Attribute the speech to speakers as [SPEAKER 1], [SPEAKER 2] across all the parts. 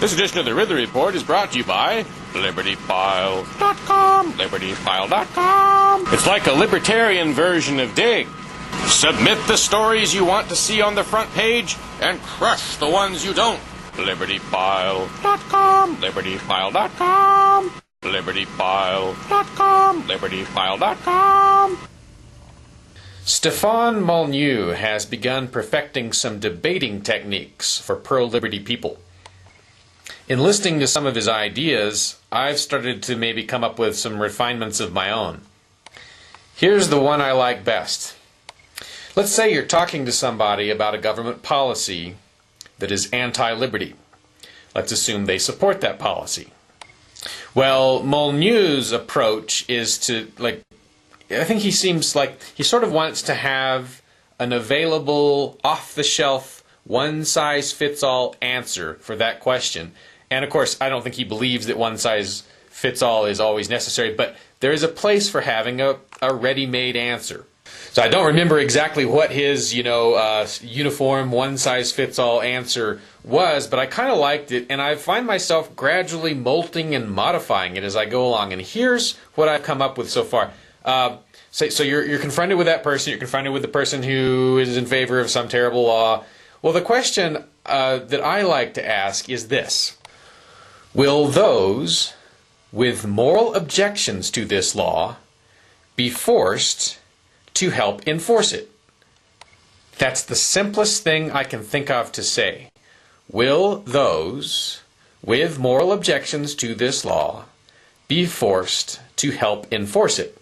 [SPEAKER 1] This edition of the Ridley Report is brought to you by LibertyFile.com. LibertyFile.com. It's like a libertarian version of Dig. Submit the stories you want to see on the front page and crush the ones you don't. LibertyFile.com. LibertyFile.com. LibertyFile.com. LibertyFile.com.
[SPEAKER 2] Stefan Molyneux has begun perfecting some debating techniques for pro-liberty people. In listening to some of his ideas, I've started to maybe come up with some refinements of my own. Here's the one I like best. Let's say you're talking to somebody about a government policy that is anti-liberty. Let's assume they support that policy. Well, Molyneux's approach is to, I think he seems like he sort of wants to have an available, off-the-shelf, one-size-fits-all answer for that question. And of course, I don't think he believes that one-size-fits-all is always necessary, but there is a place for having a ready-made answer. So I don't remember exactly what his, uniform one-size-fits-all answer was, but I kind of liked it, and I find myself gradually molting and modifying it as I go along. And here's what I've come up with so far. So you're confronted with that person, you're confronted with the person who is in favor of some terrible law. Well, the question that I like to ask is this. Will those with moral objections to this law be forced to help enforce it? That's the simplest thing I can think of to say. Will those with moral objections to this law be forced to help enforce it?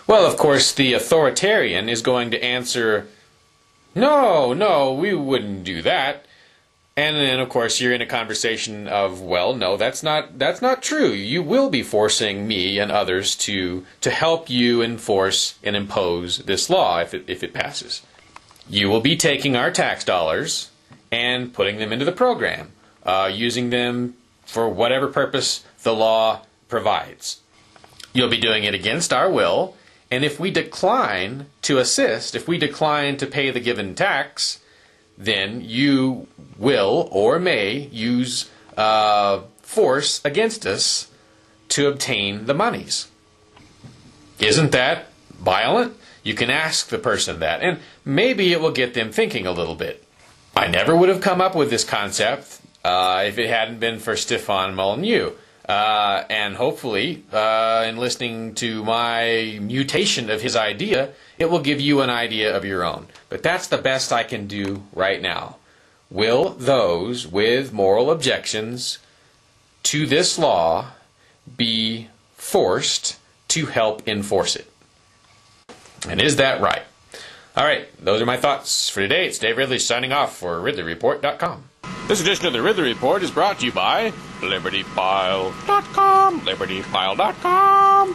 [SPEAKER 2] Well, of course, the authoritarian is going to answer, no, we wouldn't do that. And then, of course, you're in a conversation of, well, no, that's not true. You will be forcing me and others to help you enforce and impose this law if it passes. You will be taking our tax dollars and putting them into the program, using them for whatever purpose the law provides. You'll be doing it against our will. And if we decline to assist, if we decline to pay the given tax, then you will or may use force against us to obtain the monies. Isn't that violent? You can ask the person that, and maybe it will get them thinking a little bit. I never would have come up with this concept if it hadn't been for Stefan Molyneux. And hopefully, in listening to my mutation of his idea, it will give you an idea of your own. But that's the best I can do right now. Will those with moral objections to this law be forced to help enforce it? And is that right? All right, those are my thoughts for today. It's Dave Ridley signing off for RidleyReport.com.
[SPEAKER 1] This edition of the Ridley Report is brought to you by LibertyFile.com. LibertyFile.com.